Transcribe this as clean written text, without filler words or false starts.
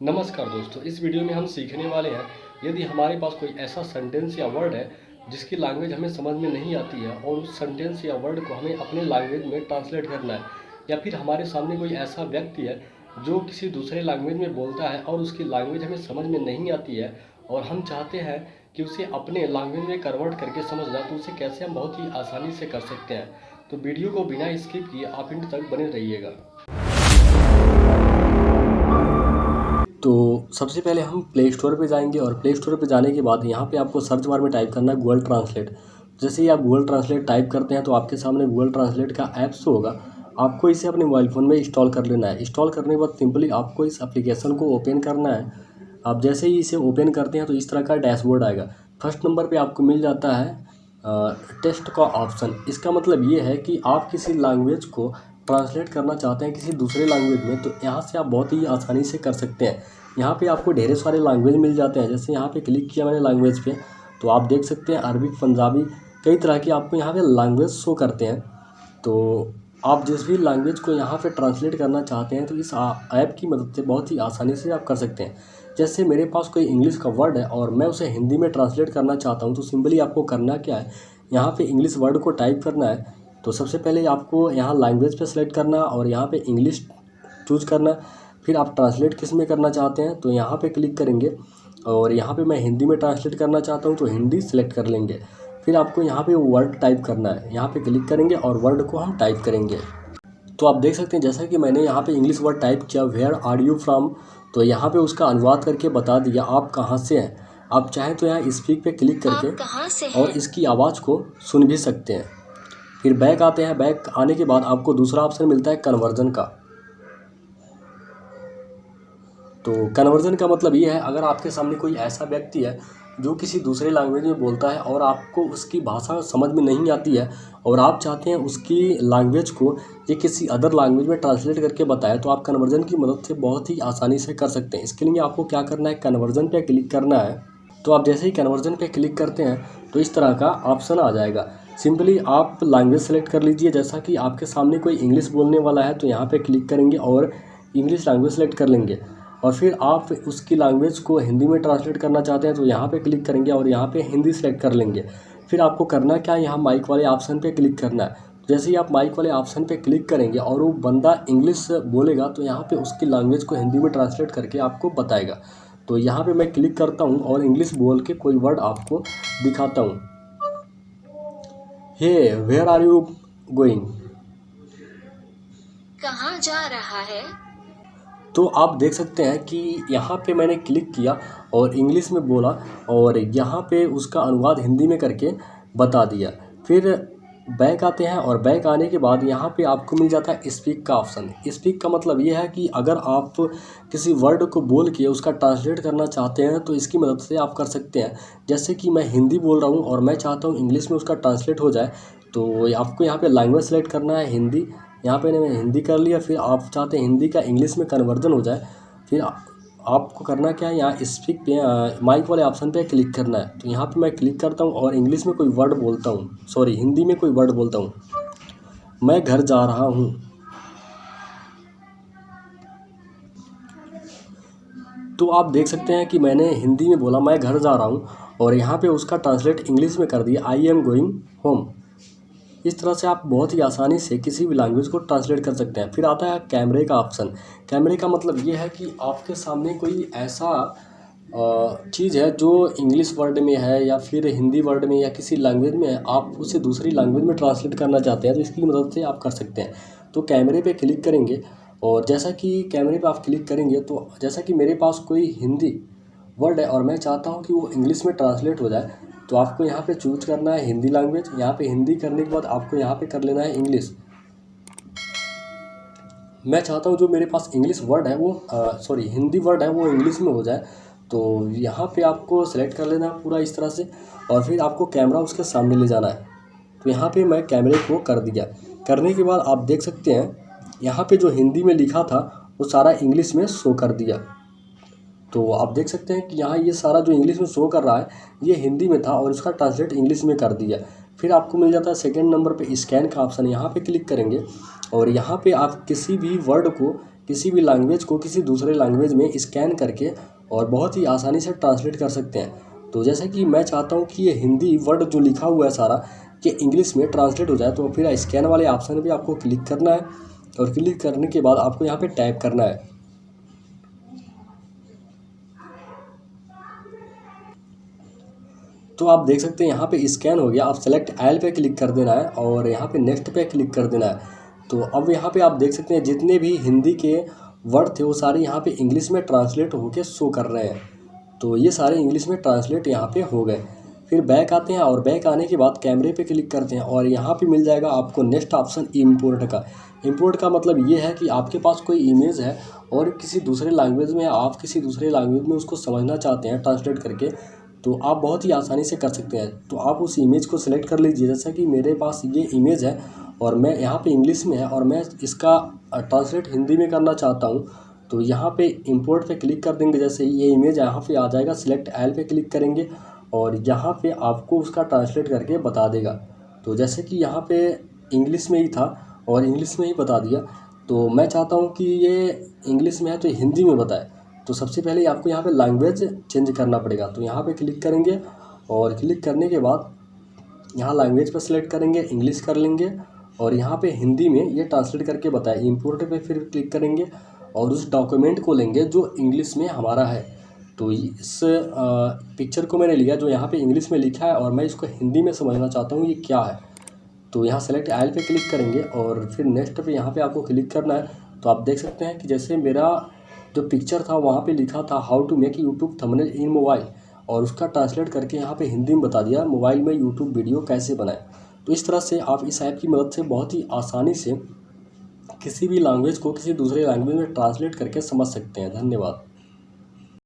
नमस्कार दोस्तों, इस वीडियो में हम सीखने वाले हैं यदि हमारे पास कोई ऐसा सेंटेंस या वर्ड है जिसकी लैंग्वेज हमें समझ में नहीं आती है और उस सेंटेंस या वर्ड को हमें अपने लैंग्वेज में ट्रांसलेट करना है, या फिर हमारे सामने कोई ऐसा व्यक्ति है जो किसी दूसरे लैंग्वेज में बोलता है और उसकी लैंग्वेज हमें समझ में नहीं आती है और हम चाहते हैं कि उसे अपने लैंग्वेज में कन्वर्ट करके समझना, तो उसे कैसे हम बहुत ही आसानी से कर सकते हैं। तो वीडियो को बिना स्किप किए आप एंड तक बने रहिएगा। तो सबसे पहले हम प्ले स्टोर पे जाएंगे और प्ले स्टोर पे जाने के बाद यहाँ पे आपको सर्च बार में टाइप करना है गूगल ट्रांसलेट। जैसे ही आप गूगल ट्रांसलेट टाइप करते हैं तो आपके सामने गूगल ट्रांसलेट का ऐप्स होगा। आपको इसे अपने मोबाइल फ़ोन में इंस्टॉल कर लेना है। इंस्टॉल करने के बाद सिंपली आपको इस एप्लीकेशन को ओपन करना है। आप जैसे ही इसे ओपन करते हैं तो इस तरह का डैशबोर्ड आएगा। फर्स्ट नंबर पर आपको मिल जाता है टेस्ट का ऑप्शन। इसका मतलब ये है कि आप किसी लैंग्वेज को ट्रांसलेट करना चाहते हैं किसी दूसरे लैंग्वेज में, तो यहाँ से आप बहुत ही आसानी से कर सकते हैं। यहाँ पे आपको ढेर सारे लैंग्वेज मिल जाते हैं। जैसे यहाँ पे क्लिक किया मैंने लैंग्वेज पे, तो आप देख सकते हैं अरबिक, पंजाबी, कई तरह की आपको यहाँ पे लैंग्वेज शो करते हैं। तो आप जिस भी लैंग्वेज को यहाँ पे ट्रांसलेट करना चाहते हैं तो इस ऐप की मदद से बहुत ही आसानी से आप कर सकते हैं। जैसे मेरे पास कोई इंग्लिश का वर्ड है और मैं उसे हिंदी में ट्रांसलेट करना चाहता हूँ, तो सिंपली आपको करना क्या है, यहाँ पे इंग्लिश वर्ड को टाइप करना है। तो सबसे पहले आपको यहाँ लैंग्वेज पे सेलेक्ट करना और यहाँ पे इंग्लिश चूज़ करना। फिर आप ट्रांसलेट किस में करना चाहते हैं तो यहाँ पे क्लिक करेंगे और यहाँ पे मैं हिंदी में ट्रांसलेट करना चाहता हूँ तो हिंदी सेलेक्ट कर लेंगे। फिर आपको यहाँ पे वर्ड टाइप करना है, यहाँ पे क्लिक करेंगे और वर्ड को हम टाइप करेंगे। तो आप देख सकते हैं जैसा कि मैंने यहाँ पे इंग्लिश वर्ड टाइप किया, वेयर आर यू फ्रॉम, तो यहाँ पे उसका अनुवाद करके बता दिया आप कहाँ से हैं। आप चाहें तो यहाँ स्पीक पे क्लिक करके और इसकी आवाज़ को सुन भी सकते हैं। फिर बैक आते हैं। बैक आने के बाद आपको दूसरा ऑप्शन मिलता है कन्वर्जन का। तो कन्वर्जन का मतलब ये है, अगर आपके सामने कोई ऐसा व्यक्ति है जो किसी दूसरे लैंग्वेज में बोलता है और आपको उसकी भाषा समझ में नहीं आती है और आप चाहते हैं उसकी लैंग्वेज को ये किसी अदर लैंग्वेज में ट्रांसलेट करके बताए, तो आप कन्वर्जन की मदद से बहुत ही आसानी से कर सकते हैं। इसके लिए आपको क्या करना है, कन्वर्जन पे क्लिक करना है। तो आप जैसे ही कन्वर्जन पे क्लिक करते हैं तो इस तरह का ऑप्शन आ जाएगा। सिंपली आप लैंग्वेज सेलेक्ट कर लीजिए। जैसा कि आपके सामने कोई इंग्लिश बोलने वाला है तो यहाँ पे क्लिक करेंगे और इंग्लिश लैंग्वेज सेलेक्ट कर लेंगे। और फिर आप उसकी लैंग्वेज को हिंदी में ट्रांसलेट करना चाहते हैं तो यहाँ पे क्लिक करेंगे और यहाँ पे हिंदी सेलेक्ट कर लेंगे। फिर आपको करना क्या है, यहाँ माइक वाले ऑप्शन पे क्लिक करना है। जैसे ही आप माइक वाले ऑप्शन पे क्लिक करेंगे और वो बंदा इंग्लिश बोलेगा तो यहाँ पे उसकी लैंग्वेज को हिंदी में ट्रांसलेट करके आपको बताएगा। तो यहाँ पे मैं क्लिक करता हूँ और इंग्लिश बोल के कोई वर्ड आपको दिखाता हूँ। हे वेयर आर यू गोइंग, कहाँ जा रहा है। तो आप देख सकते हैं कि यहाँ पे मैंने क्लिक किया और इंग्लिश में बोला और यहाँ पे उसका अनुवाद हिंदी में करके बता दिया। फिर बैक आते हैं और बैक आने के बाद यहाँ पे आपको मिल जाता है स्पीक का ऑप्शन। स्पीक का मतलब ये है कि अगर आप किसी वर्ड को बोल के उसका ट्रांसलेट करना चाहते हैं तो इसकी मदद से आप कर सकते हैं। जैसे कि मैं हिंदी बोल रहा हूँ और मैं चाहता हूँ इंग्लिश में उसका ट्रांसलेट हो जाए, तो आपको यहाँ पे लैंग्वेज सेलेक्ट करना है हिंदी। यहाँ पे मैंने हिंदी कर लिया। फिर आप चाहते हैं हिंदी का इंग्लिश में कन्वर्जन हो जाए, फिर आपको करना क्या है, यहाँ स्पीक पे माइक वाले ऑप्शन पे क्लिक करना है। तो यहाँ पे मैं क्लिक करता हूँ और इंग्लिश में कोई वर्ड बोलता हूँ, सॉरी हिंदी में कोई वर्ड बोलता हूँ, मैं घर जा रहा हूँ। तो आप देख सकते हैं कि मैंने हिंदी में बोला मैं घर जा रहा हूँ और यहाँ पे उसका ट्रांसलेट इंग्लिश में कर दिया, आई एम गोइंग होम। इस तरह से आप बहुत ही आसानी से किसी भी लैंग्वेज को ट्रांसलेट कर सकते हैं। फिर आता है कैमरे का ऑप्शन। कैमरे का मतलब ये है कि आपके सामने कोई ऐसा चीज़ है जो इंग्लिश वर्ड में है या फिर हिंदी वर्ड में या किसी लैंग्वेज में है, आप उसे दूसरी लैंग्वेज में ट्रांसलेट करना चाहते हैं तो इसकी मदद से आप कर सकते हैं। तो कैमरे पे क्लिक करेंगे और जैसा कि कैमरे पे आप क्लिक करेंगे तो जैसा कि मेरे पास कोई हिंदी वर्ड है और मैं चाहता हूँ कि वो इंग्लिश में ट्रांसलेट हो जाए, तो आपको यहाँ पे चूज करना है हिंदी लैंग्वेज। यहाँ पे हिंदी करने के बाद आपको यहाँ पे कर लेना है इंग्लिश। मैं चाहता हूँ जो मेरे पास इंग्लिश वर्ड है वो सॉरी हिंदी वर्ड है वो इंग्लिश में हो जाए, तो यहाँ पे आपको सेलेक्ट कर लेना है पूरा इस तरह से और फिर आपको कैमरा उसके सामने ले जाना है। तो यहाँ पे मैं कैमरे को कर दिया। करने के बाद आप देख सकते हैं यहाँ पे जो हिंदी में लिखा था वो सारा इंग्लिश में शो कर दिया। तो आप देख सकते हैं कि यहाँ ये सारा जो इंग्लिश में शो कर रहा है ये हिंदी में था और उसका ट्रांसलेट इंग्लिश में कर दिया। फिर आपको मिल जाता है सेकंड नंबर पे स्कैन का ऑप्शन। यहाँ पे क्लिक करेंगे और यहाँ पे आप किसी भी वर्ड को किसी भी लैंग्वेज को किसी दूसरे लैंग्वेज में स्कैन करके और बहुत ही आसानी से ट्रांसलेट कर सकते हैं। तो जैसे कि मैं चाहता हूँ कि ये हिंदी वर्ड जो लिखा हुआ है सारा कि इंग्लिश में ट्रांसलेट हो जाए, तो फिर स्कैन वाले ऑप्शन पे आपको क्लिक करना है और क्लिक करने के बाद आपको यहाँ पे टाइप करना है। तो आप देख सकते हैं यहाँ पे स्कैन हो गया। आप सेलेक्ट ऑल पे क्लिक कर देना है और यहाँ पे नेक्स्ट पे क्लिक कर देना है। तो अब यहाँ पे आप देख सकते हैं जितने भी हिंदी के वर्ड थे वो सारे यहाँ पे इंग्लिश में ट्रांसलेट होके शो कर रहे हैं। तो ये सारे इंग्लिश में ट्रांसलेट यहाँ पे हो गए। फिर बैक आते हैं और बैक आने के बाद कैमरे पे क्लिक करते हैं और यहाँ पे मिल जाएगा आपको नेक्स्ट ऑप्शन इंपोर्ट का। इंपोर्ट का मतलब ये है कि आपके पास कोई इमेज है और किसी दूसरे लैंग्वेज में, आप किसी दूसरे लैंग्वेज में उसको समझना चाहते हैं ट्रांसलेट करके, तो आप बहुत ही आसानी से कर सकते हैं। तो आप उस इमेज को सिलेक्ट कर लीजिए। जैसा कि मेरे पास ये इमेज है और मैं यहाँ पे इंग्लिश में है और मैं इसका ट्रांसलेट हिंदी में करना चाहता हूँ, तो यहाँ पे इंपोर्ट पे क्लिक कर देंगे। जैसे ये इमेज यहाँ पे आ जाएगा, सिलेक्ट ऑल पे क्लिक करेंगे और यहाँ पे आपको उसका ट्रांसलेट करके बता देगा। तो जैसे कि यहाँ पे इंग्लिश में ही था और इंग्लिश में ही बता दिया, तो मैं चाहता हूँ कि ये इंग्लिश में है तो हिंदी में बताए। तो सबसे पहले आपको यहाँ पे लैंग्वेज चेंज करना पड़ेगा। तो यहाँ पे क्लिक करेंगे और क्लिक करने के बाद यहाँ लैंग्वेज पर सिलेक्ट करेंगे, इंग्लिश कर लेंगे और यहाँ पे हिंदी में ये ट्रांसलेट करके बताए। इंपोर्ट पे फिर क्लिक करेंगे और उस डॉक्यूमेंट को लेंगे जो इंग्लिश में हमारा है। तो इस पिक्चर को मैंने लिया जो यहाँ पे इंग्लिश में लिखा है और मैं इसको हिंदी में समझना चाहता हूँ ये क्या है। तो यहाँ सेलेक्ट ऑल पे क्लिक करेंगे और फिर नेक्स्ट पे यहाँ पे आपको क्लिक करना है। तो आप देख सकते हैं कि जैसे मेरा जो पिक्चर था वहाँ पे लिखा था how to make YouTube thumbnail in mobile, और उसका ट्रांसलेट करके यहाँ पे हिंदी में बता दिया मोबाइल में यूट्यूब वीडियो कैसे बनाएं। तो इस तरह से आप इस ऐप की मदद से बहुत ही आसानी से किसी भी लैंग्वेज को किसी दूसरे लैंग्वेज में ट्रांसलेट करके समझ सकते हैं। धन्यवाद।